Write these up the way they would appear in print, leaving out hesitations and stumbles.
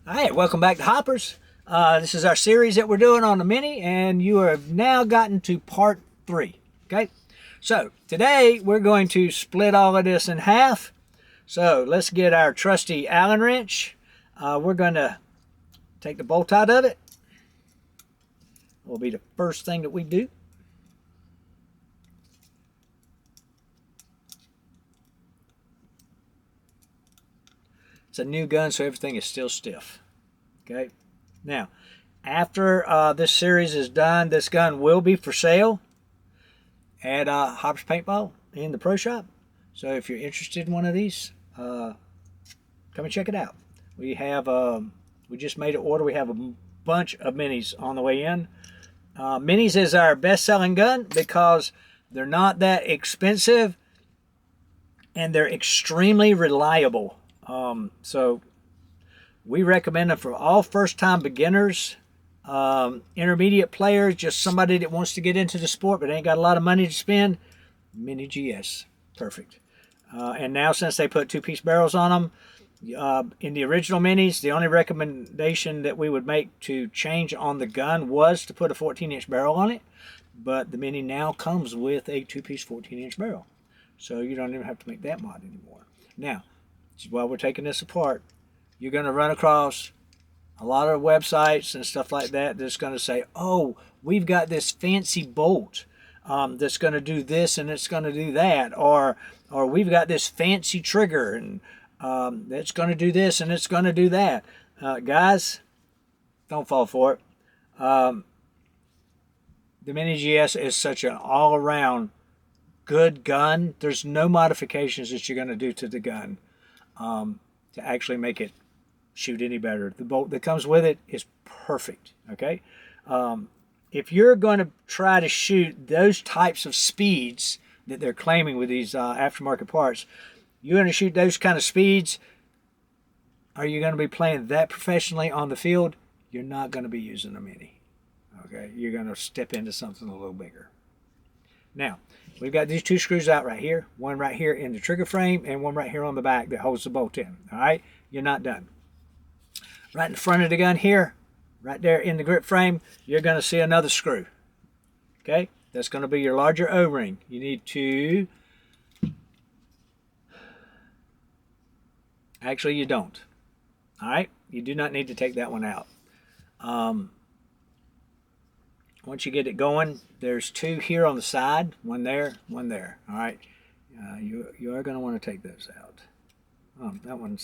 All right, welcome back to Hoppers. This is our series that we're doing on the Mini, and you have now gotten to part 3. Okay, so today we're going to split all of this in half. So let's get our trusty Allen wrench. We're going to take the bolt out of it. Will be the first thing that we do. It's a new gun, so everything is still stiff. Okay. Now, after this series is done, this gun will be for sale at Hoppers Paintball in the pro shop. So if you're interested in one of these, come and check it out. We have we just made an order. We have a bunch of minis on the way in. Minis is our best-selling gun because they're not that expensive and they're extremely reliable. So we recommend them for all first-time beginners, intermediate players, just somebody that wants to get into the sport but ain't got a lot of money to spend. Mini GS, perfect. And now since they put two-piece barrels on them, in the original minis, the only recommendation that we would make to change on the gun was to put a 14-inch barrel on it. But the Mini now comes with a two-piece 14-inch barrel. So you don't even have to make that mod anymore. Now, while we're taking this apart, you're going to run across a lot of websites and stuff like that that's going to say, oh, we've got this fancy bolt that's going to do this and it's going to do that. Or we've got this fancy trigger and that's going to do this and it's going to do that. Guys, don't fall for it. The Mini GS is such an all-around good gun. There's no modifications that you're going to do to the gun to actually make it shoot any better. The bolt that comes with it is perfect. Okay, if you're going to try to shoot those types of speeds that they're claiming with these aftermarket parts, you're going to shoot those kind of speeds. Are you going to be playing that professionally on the field? You're not going to be using a Mini. Okay, you're going to step into something a little bigger. Now, we've got these two screws out right here, one right here in the trigger frame and one right here on the back that holds the bolt in. All right, you're not done. Right in the front of the gun here, right there in the grip frame, you're going to see another screw. Okay, that's going to be your larger O-ring. You need to... Actually, you don't. All right, you do not need to take that one out. Once you get it going, there's two here on the side, one there, one there. All right, you are going to want to take those out. Oh, that one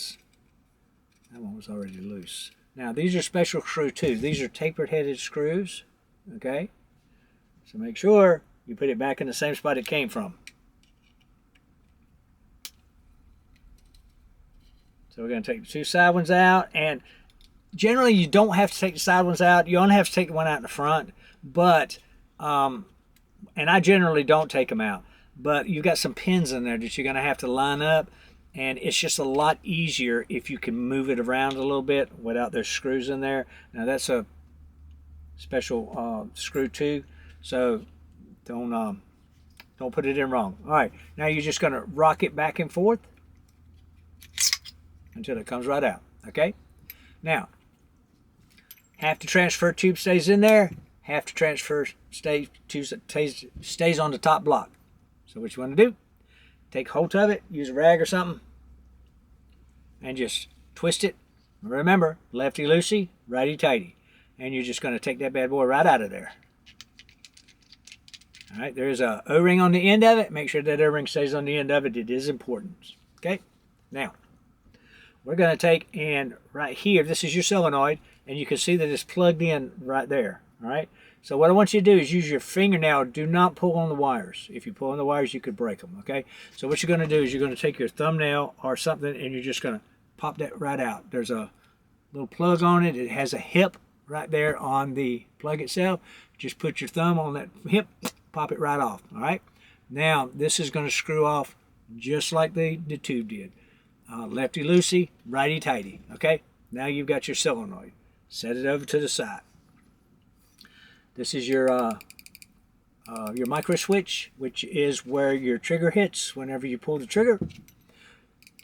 was already loose. Now these are special screw too. These are tapered headed screws. Okay, so make sure you put it back in the same spot it came from. So we're going to take the two side ones out, and generally you don't have to take the side ones out. You only have to take the one out in the front. But, and I generally don't take them out, but you've got some pins in there that you're going to have to line up, and it's just a lot easier if you can move it around a little bit without those screws in there. Now that's a special screw too, so don't put it in wrong. All right, now you're just going to rock it back and forth until it comes right out. Okay, now half the transfer tube stays in there. Half the transfer stays on the top block. So what you want to do, take hold of it, use a rag or something, and just twist it. Remember, lefty loosey, righty tighty. And you're just going to take that bad boy right out of there. All right, there's a O-ring on the end of it. Make sure that O-ring stays on the end of it. It is important. Okay, now we're going to take, and right here, this is your solenoid, and you can see that it's plugged in right there. All right, so what I want you to do is use your fingernail. Do not pull on the wires. If you pull on the wires, you could break them. Okay, so what you're going to do is you're going to take your thumbnail or something, and you're just going to pop that right out. There's a little plug on it. It has a hip right there on the plug itself. Just put your thumb on that hip, pop it right off. All right, now this is going to screw off just like the tube did. Lefty loosey, righty tighty. Okay, now you've got your solenoid. Set it over to the side. This is your micro switch, which is where your trigger hits. Whenever you pull the trigger,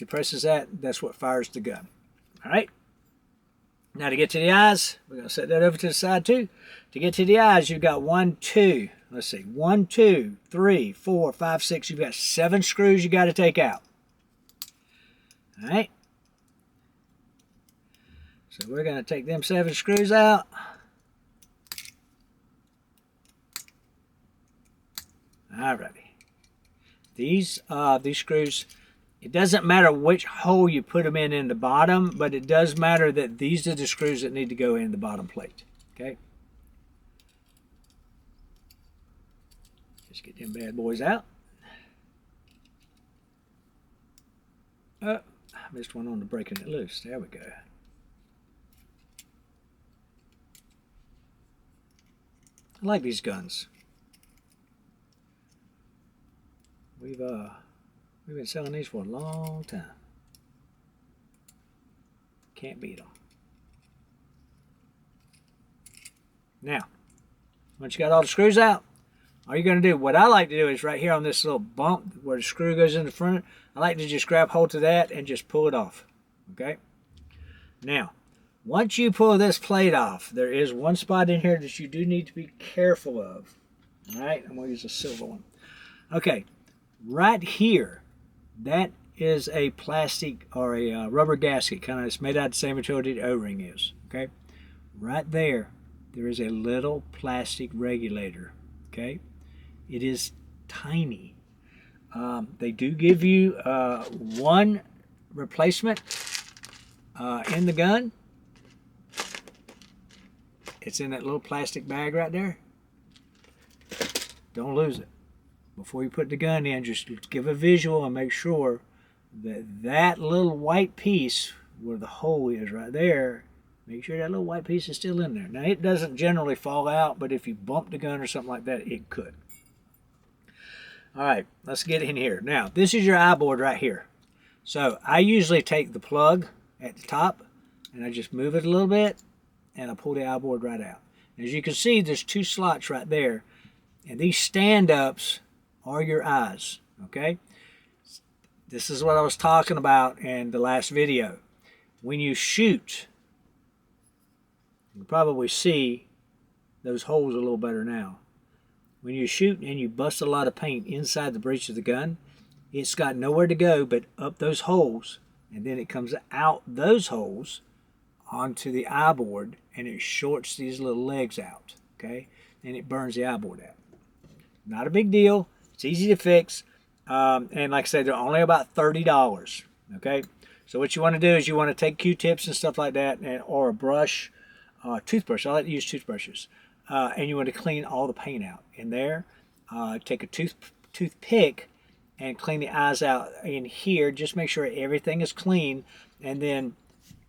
it presses that. That's what fires the gun. All right. Now to get to the eyes, we're going to set that over to the side too. To get to the eyes, you've got 1, 2, let's see, 1, 2, 3, 4, 5, 6. You've got 7 screws you got to take out. All right. So we're going to take them 7 screws out. Alrighty. These screws, it doesn't matter which hole you put them in the bottom, but it does matter that these are the screws that need to go in the bottom plate. Okay. Just get them bad boys out. Oh, I missed one on the breaking it loose. There we go. I like these guns. We've been selling these for a long time. Can't beat them. Now, once you got all the screws out, all you're going to do, what I like to do is right here on this little bump where the screw goes in the front, I like to just grab hold to that and just pull it off. Okay? Now, once you pull this plate off, there is one spot in here that you do need to be careful of. All right? I'm going to use a silver one. Okay. Right here, that is a plastic or a rubber gasket. Kind of, it's made out of the same material that the O-ring is. Okay? Right there, there is a little plastic regulator. Okay? It is tiny. They do give you one replacement in the gun. It's in that little plastic bag right there. Don't lose it. Before you put the gun in, just give a visual and make sure that that little white piece where the hole is right there, make sure that little white piece is still in there. Now, it doesn't generally fall out, but if you bump the gun or something like that, it could. All right, let's get in here. Now, this is your eye board right here. So I usually take the plug at the top and I just move it a little bit and I pull the eye board right out. As you can see, there's 2 slots right there, and these stand-ups are your eyes. Okay, this is what I was talking about in the last video. When you shoot, you can probably see those holes a little better now. When you shoot and you bust a lot of paint inside the breech of the gun, it's got nowhere to go but up those holes, and then it comes out those holes onto the eye board, and it shorts these little legs out. Okay, and it burns the eye board out. Not a big deal. It's easy to fix, and like I said, they're only about $30. Okay, so what you want to do is you want to take Q-tips and stuff like that, or a brush, toothbrush. I like to use toothbrushes, and you want to clean all the paint out in there. Take a toothpick and clean the eyes out in here. Just make sure everything is clean, and then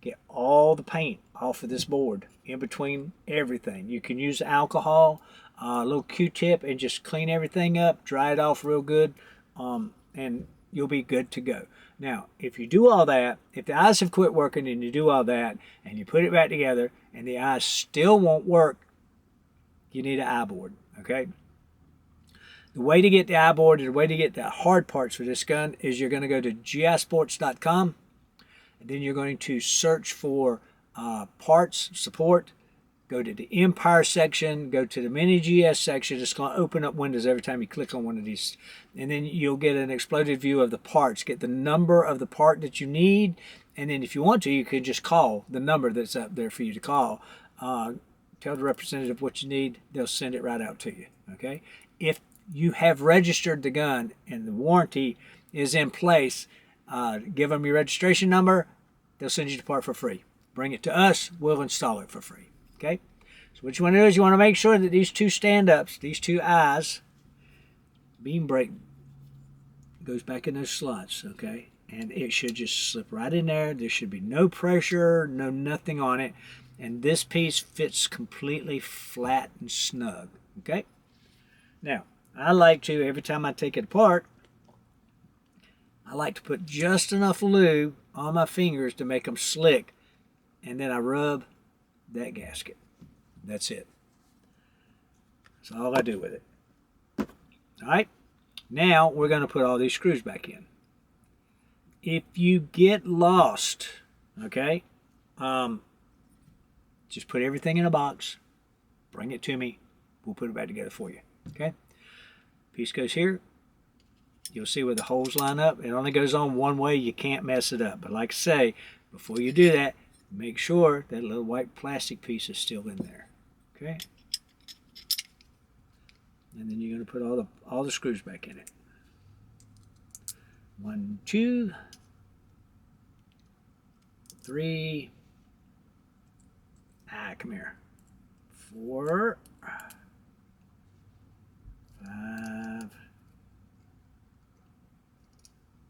get all the paint off of this board in between everything. You can use alcohol, a little Q-tip, and just clean everything up, dry it off real good, and you'll be good to go. Now, if you do all that, if the eyes have quit working and you do all that, and you put it back together, and the eyes still won't work, you need an eye board, okay? The way to get the eye board, and the way to get the hard parts for this gun is you're going to go to gisports.com, and then you're going to search for parts support. Go to the Empire section, go to the Mini GS section. It's going to open up windows every time you click on one of these. And then you'll get an exploded view of the parts. Get the number of the part that you need. And then if you want to, you can just call the number that's up there for you to call. Tell the representative what you need. They'll send it right out to you. Okay? If you have registered the gun and the warranty is in place, give them your registration number. They'll send you the part for free. Bring it to us. We'll install it for free. Okay, so what you want to do is you want to make sure that these 2 stand-ups, these 2 eyes, beam brake goes back in those slots, okay? And it should just slip right in there. There should be no pressure, nothing on it. And this piece fits completely flat and snug, okay? Now, I like to, every time I take it apart, I like to put just enough lube on my fingers to make them slick. And then I rub that gasket. That's it. That's all I do with it. All right. Now we're going to put all these screws back in. If you get lost, okay, Just put everything in a box, bring it to me, we'll put it back together for you. Okay? Piece goes here. You'll see where the holes line up. It only goes on one way. You can't mess it up. But like I say, before you do that, make sure that little white plastic piece is still in there. Okay? And then you're going to put all the screws back in it. 1, 2, 3. Come here. 4, 5,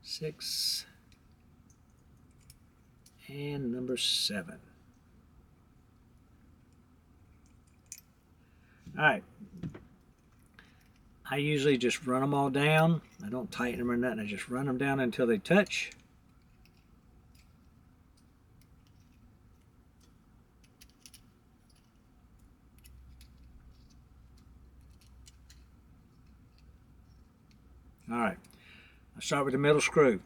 6, and number 7. All right. I usually just run them all down. I don't tighten them or nothing. I just run them down until they touch. All right. I'll start with the middle screw.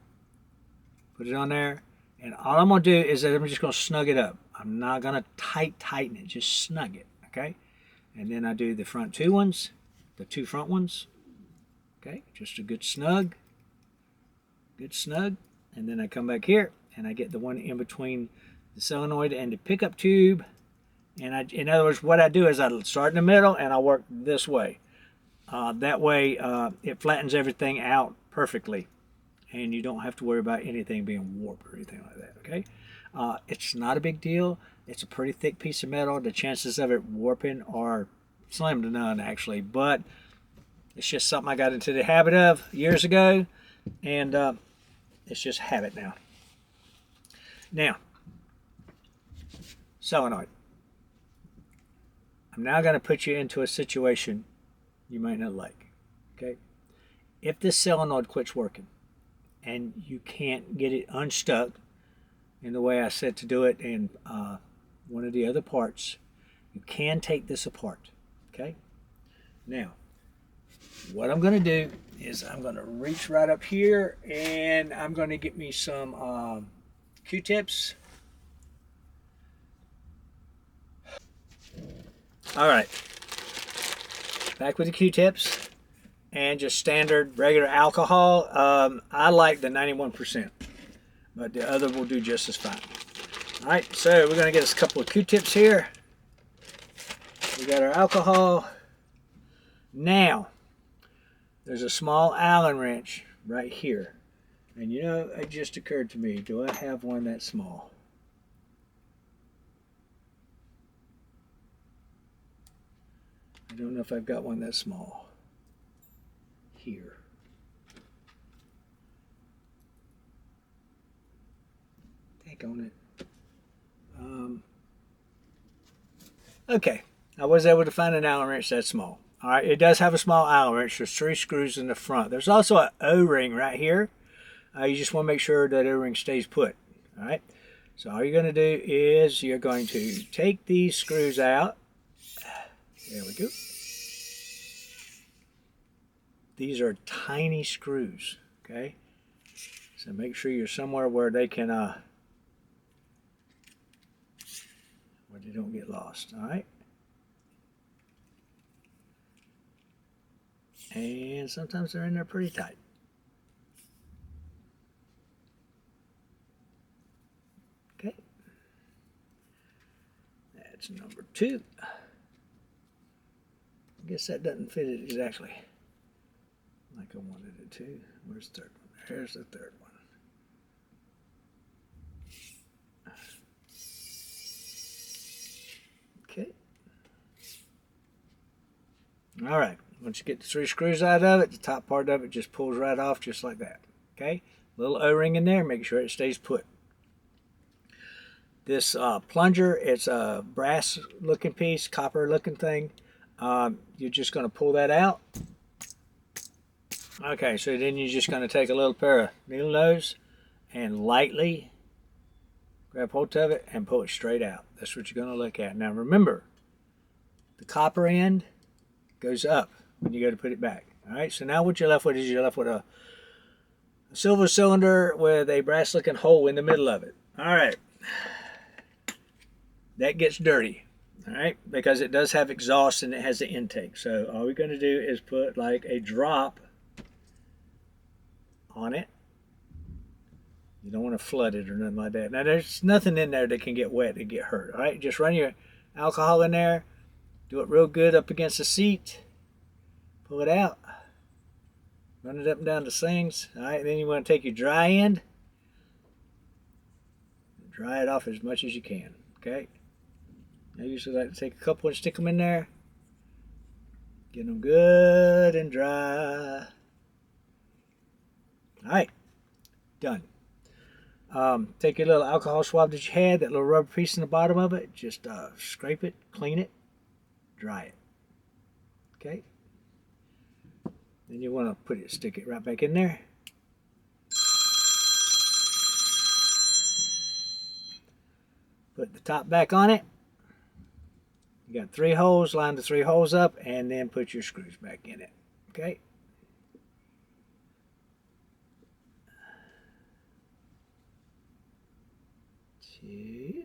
Put it on there. And all I'm going to do is that I'm just going to snug it up. I'm not going to tighten it. Just snug it. Okay? And then I do the front 2 ones. The 2 front ones. Okay? Just a good snug. Good snug. And then I come back here and I get the one in between the solenoid and the pickup tube. And in other words, what I do is I start in the middle and I work this way. That way it flattens everything out perfectly and you don't have to worry about anything being warped or anything like that. Okay, it's not a big deal. It's a pretty thick piece of metal. The chances of it warping are slim to none actually, but it's just something I got into the habit of years ago, and it's just habit now. Now, solenoid. I'm now going to put you into a situation you might not like. Okay, if this solenoid quits working and you can't get it unstuck in the way I said to do it in one of the other parts, you can take this apart. Okay, now what I'm going to do is I'm going to reach right up here and I'm going to get me some Q-tips. All right, back with the Q-tips and just standard regular alcohol. I like the 91%, but the other will do just as fine. All right, so we're going to get us a couple of Q-tips here. We got our alcohol. Now, there's a small Allen wrench right here. And you know, it just occurred to me, do I have one that small? I don't know if I've got one that small here. Take on it. Okay, I was able to find an Allen wrench that small. All right, it does have a small Allen wrench. There's 3 screws in the front. There's also an O-ring right here. You just want to make sure that O-ring stays put. All right, so all you're going to do is you're going to take these screws out. There we go. These are tiny screws, okay? So make sure you're somewhere where they can, where they don't get lost, all right? And sometimes they're in there pretty tight. Okay. That's number 2. I guess that doesn't fit it exactly like I wanted it to. Where's the third one? There's the third one. Okay. All right. Once you get the 3 screws out of it, the top part of it just pulls right off just like that. Okay. Little O-ring in there. Make sure it stays put. This plunger, it's a brass looking piece, copper looking thing. You're just going to pull that out. Okay, so then you're just going to take a little pair of needle nose and lightly grab hold of it and pull it straight out. That's what you're going to look at. Now remember, the copper end goes up when you go to put it back. All right, so now what you're left with is you're left with a silver cylinder with a brass looking hole in the middle of it. All right. that gets dirty. All right, because it does have exhaust and it has the intake. So all we're going to do is put like a drop on it. You don't want to flood it or nothing like that. Now there's nothing in there that can get wet and get hurt. All right, just run your alcohol in there. Do it real good up against the seat. Pull it out. Run it up and down the slings. All right, and then you want to take your dry end. Dry it off as much as you can. Okay. I usually like to take a couple and stick them in there. Get them good and dry. All right, done. Take your little alcohol swab that you had, that little rubber piece in the bottom of it, just scrape it, clean it, dry it. Okay. Then you want to stick it right back in there. Put the top back on it. You got 3 holes, line the 3 holes up, and then put your screws back in it. Okay. Two.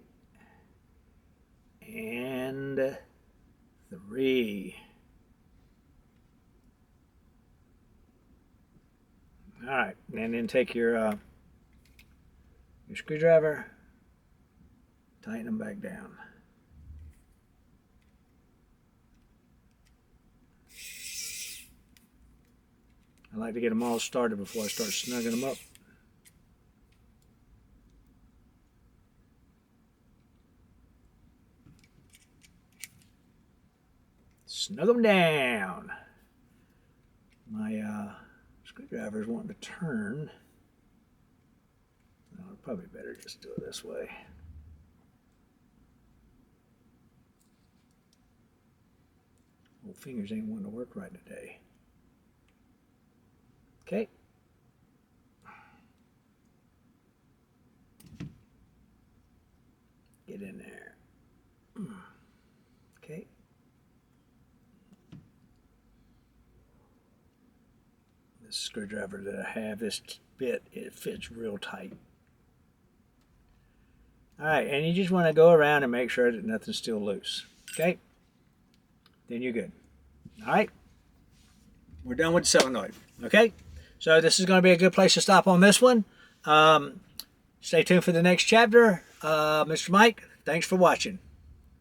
And 3. All right, and then take your screwdriver, tighten them back down. I like to get them all started before I start snugging them up. Snug them down. My screwdriver is wanting to turn. No, probably better just do it this way. Old fingers ain't wanting to work right today. Okay. Get in there. Okay. This screwdriver that I have, this bit, it fits real tight. All right, and you just want to go around and make sure that nothing's still loose. Okay. Then you're good. All right. We're done with the solenoid. Okay. So this is going to be a good place to stop on this one. Stay tuned for the next chapter. Mr. Mike, thanks for watching.